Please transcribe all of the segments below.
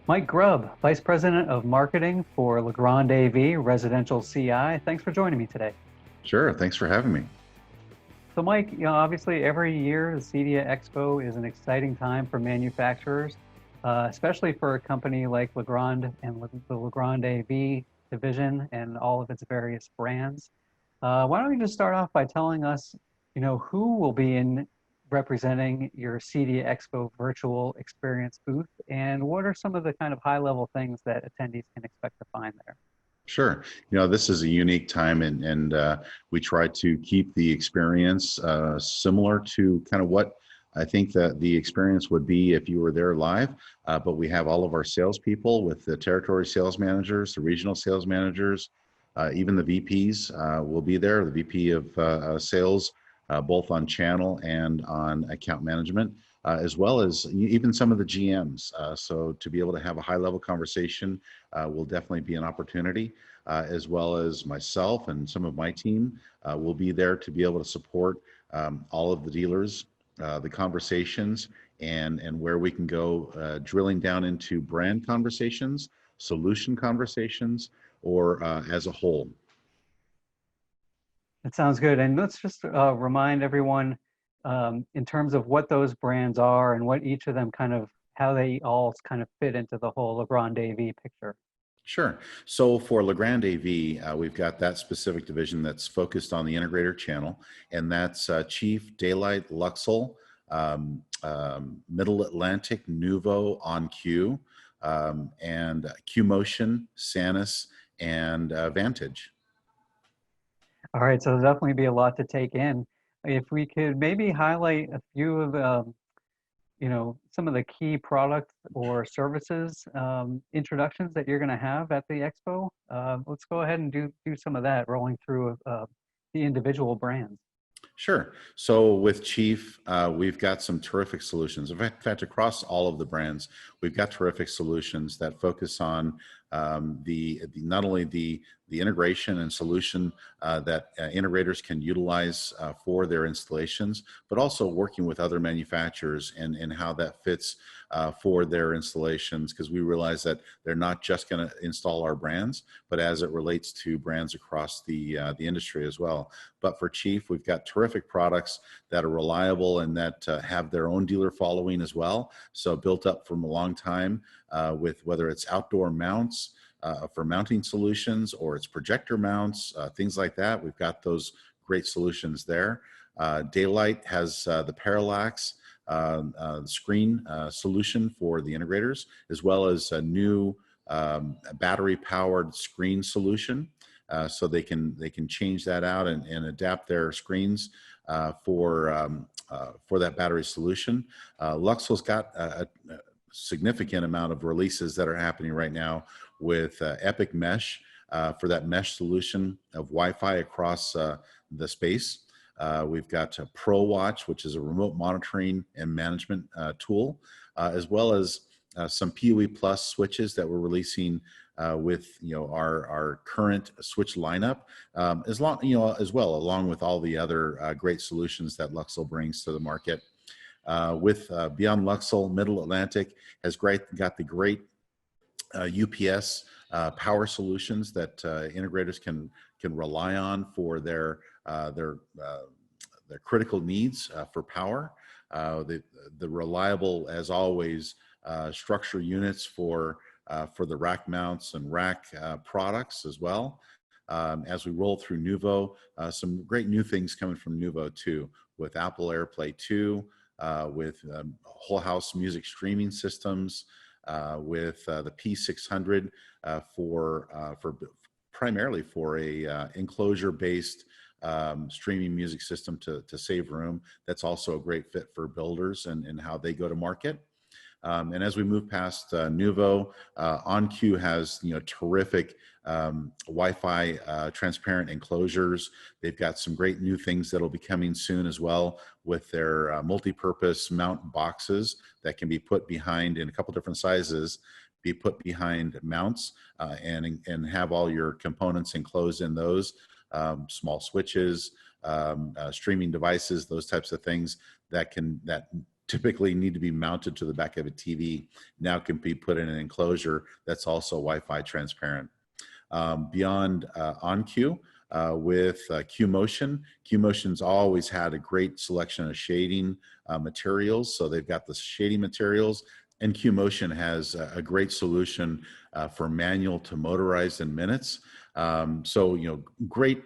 Mike Grubb, Vice President of Marketing for Legrand AV Residential CI. Thanks for joining me today. Sure. Thanks for having me. So Mike, obviously every year the CEDIA Expo is an exciting time for manufacturers, especially for a company like Legrand and the Legrand AV division and all of its various brands. Why don't you just start off by telling us, who will be in representing your CEDIA Expo virtual experience booth, and what are some of the kind of high-level things that attendees can expect to find there? Sure. This is a unique time, and we try to keep the experience similar to kind of what I think that the experience would be if you were there live. But we have all of our salespeople with the territory sales managers, the regional sales managers, even the VPs will be there, the VP of sales, both on channel and on account management. As well as even some of the GMs. So to be able to have a high-level conversation will definitely be an opportunity, as well as myself and some of my team will be there to be able to support all of the dealers, the conversations, and where we can go drilling down into brand conversations, solution conversations, or as a whole. That sounds good. And let's just remind everyone in terms of what those brands are and what each of them how they all kind of fit into the whole Legrand AV picture. Sure. So for Legrand AV, we've got that specific division that's focused on the integrator channel, and that's Chief, Da-Lite, Luxul, Middle Atlantic, Nuvo, OnQ, and QMotion, Sanus, and Vantage. All right, so there'll definitely be a lot to take in. If we could maybe highlight a few of some of the key products or services introductions that you're going to have at the expo. Let's go ahead and do some of that, rolling through the individual brands. Sure. So with Chief, we've got some terrific solutions. In fact, across all of the brands, we've got terrific solutions that focus on not only the integration and solution that integrators can utilize for their installations, but also working with other manufacturers and how that fits for their installations, because we realize that they're not just going to install our brands, but as it relates to brands across the industry as well. But for Chief, we've got terrific products that are reliable and that have their own dealer following as well. So built up from a long time with whether it's outdoor mounts, for mounting solutions, or it's projector mounts, things like that. We've got those great solutions there. Da-Lite has the parallax screen solution for the integrators, as well as a new battery-powered screen solution, so they can change that out and adapt their screens for that battery solution. Luxul's got a significant amount of releases that are happening right now with Epic Mesh for that mesh solution of Wi-Fi across the space. We've got Pro Watch, which is a remote monitoring and management tool, as well as some PoE Plus switches that we're releasing with our current switch lineup, as well, along with all the other great solutions that Luxul brings to the market. With beyond Luxul, Middle Atlantic has got the great UPS power solutions that integrators can rely on for their critical needs for power. The reliable, as always, structure units for the rack mounts and rack products as well. As we roll through Nuvo, some great new things coming from Nuvo too, with Apple AirPlay 2, with whole house music streaming systems, with the P600 primarily for a enclosure-based streaming music system to save room. That's also a great fit for builders and how they go to market. And as we move past Nuvo, OnQ has terrific Wi-Fi transparent enclosures. They've got some great new things that'll be coming soon as well, with their multi-purpose mount boxes that can be put behind, in a couple different sizes, be put behind mounts and have all your components enclosed in those. Small switches, streaming devices, those types of things that typically need to be mounted to the back of a TV now can be put in an enclosure that's also Wi-Fi transparent. Beyond OnQ, with QMotion. QMotion's always had a great selection of shading materials. So they've got the shading materials, and QMotion has a great solution for manual to motorized in minutes. So, great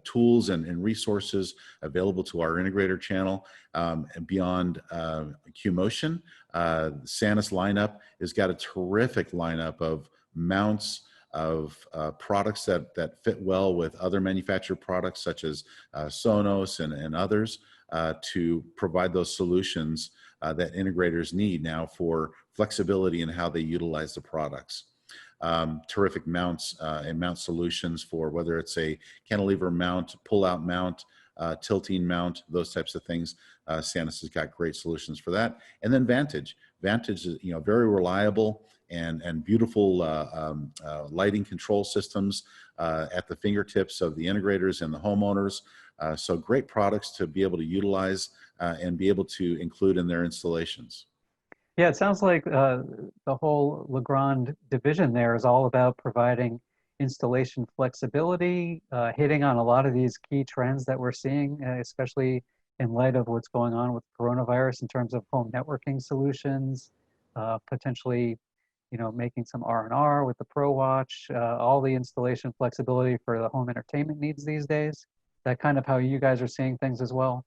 tools and resources available to our integrator channel. And beyond QMotion, Sanus lineup has got a terrific lineup of mounts, of products that fit well with other manufactured products such as Sonos and others to provide those solutions that integrators need now for flexibility in how they utilize the products. Terrific mounts and mount solutions for whether it's a cantilever mount, pull-out mount, tilting mount, those types of things. Sanus has got great solutions for that. And then Vantage. Vantage is very reliable and beautiful lighting control systems at the fingertips of the integrators and the homeowners. So great products to be able to utilize and be able to include in their installations. Yeah, it sounds like the whole Legrand division there is all about providing installation flexibility, hitting on a lot of these key trends that we're seeing, especially in light of what's going on with coronavirus in terms of home networking solutions, potentially, making some R&R with the Pro Watch, all the installation flexibility for the home entertainment needs these days. That kind of how you guys are seeing things as well?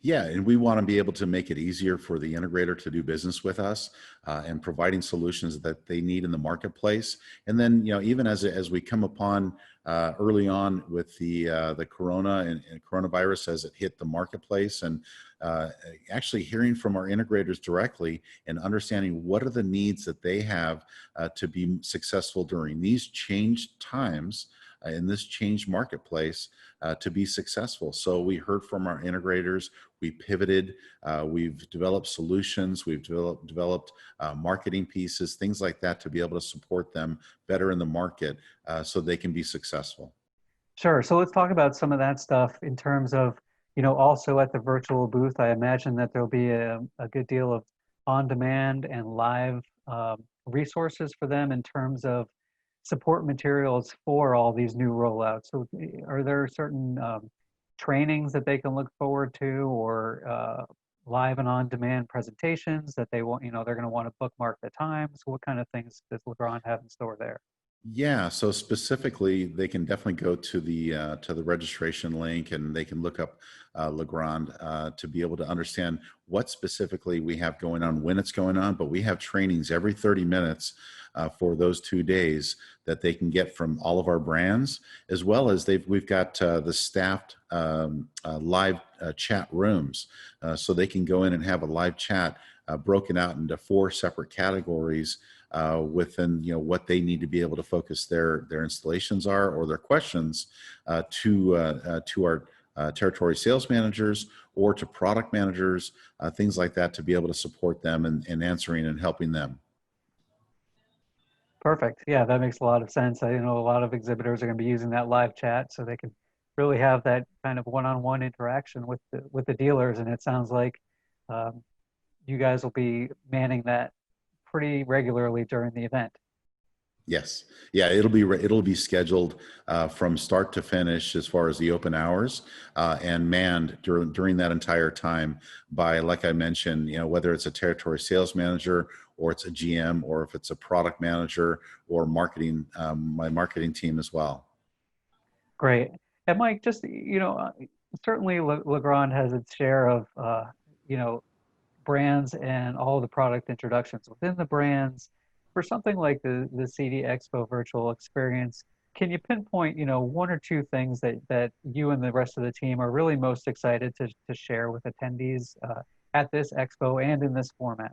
Yeah, and we want to be able to make it easier for the integrator to do business with us and providing solutions that they need in the marketplace. And then, even as we come upon early on with the corona and coronavirus as it hit the marketplace, and actually hearing from our integrators directly and understanding what are the needs that they have to be successful during these changed times in this changed marketplace to be successful. So we heard from our integrators, we pivoted, we've developed solutions, we've developed marketing pieces, things like that to be able to support them better in the market so they can be successful. Sure. So let's talk about some of that stuff in terms of, also at the virtual booth. I imagine that there'll be a good deal of on-demand and live resources for them in terms of support materials for all these new rollouts. So are there certain trainings that they can look forward to, or live and on-demand presentations that they want, they're going to want to bookmark the times? What kind of things does Legrand have in store there? Yeah, so specifically, they can definitely go to the registration link, and they can look up Legrand to be able to understand what specifically we have going on, when it's going on. But we have trainings every 30 minutes for those 2 days that they can get from all of our brands, as well as we've got the staffed live chat rooms, so they can go in and have a live chat broken out into 4 separate categories within what they need to be able to focus their installations are, or their questions to our territory sales managers or to product managers, things like that, to be able to support them in answering and helping them. Perfect. Yeah, that makes a lot of sense. I know a lot of exhibitors are going to be using that live chat so they can really have that kind of one-on-one interaction with the dealers. And it sounds like you guys will be manning that pretty regularly during the event. Yes. Yeah, it'll be scheduled from start to finish as far as the open hours, and manned during that entire time by, like I mentioned, whether it's a territory sales manager or it's a GM, or if it's a product manager or marketing, my marketing team as well. Great. And Mike, just, certainly Legrand has its share of, brands and all the product introductions within the brands. For something like the CEDIA Expo virtual experience, can you pinpoint, 1 or 2 things that you and the rest of the team are really most excited to share with attendees at this expo and in this format?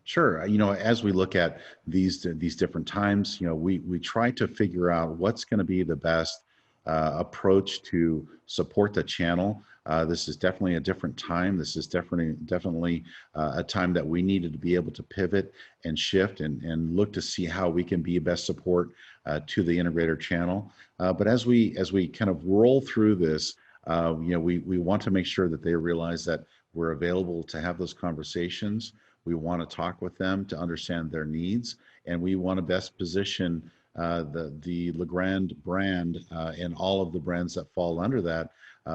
Sure. As we look at these different times, we try to figure out what's going to be the best approach to support the channel. This is definitely a different time. This is definitely a time that we needed to be able to pivot and shift and look to see how we can be best support to the integrator channel. But as we kind of roll through this, we want to make sure that they realize that We're available to have those conversations. We want to talk with them to understand their needs, and we want to best position the Legrand brand and all of the brands that fall under that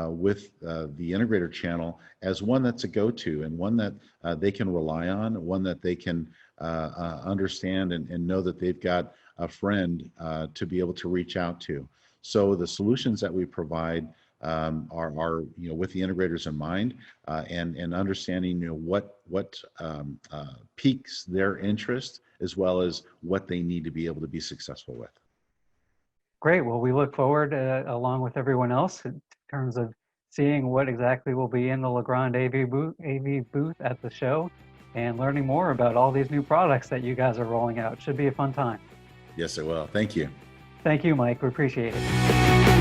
with the integrator channel as one that's a go-to and one that they can rely on, one that they can understand and know that they've got a friend to be able to reach out to. So the solutions that we provide are with the integrators in mind and understanding what piques their interest as well as what they need to be able to be successful with. Great. Well, we look forward, along with everyone else, in terms of seeing what exactly will be in the Legrand AV booth at the show and learning more about all these new products that you guys are rolling out. Should be a fun time. Yes, it will. Thank you. Thank you, Mike. We appreciate it.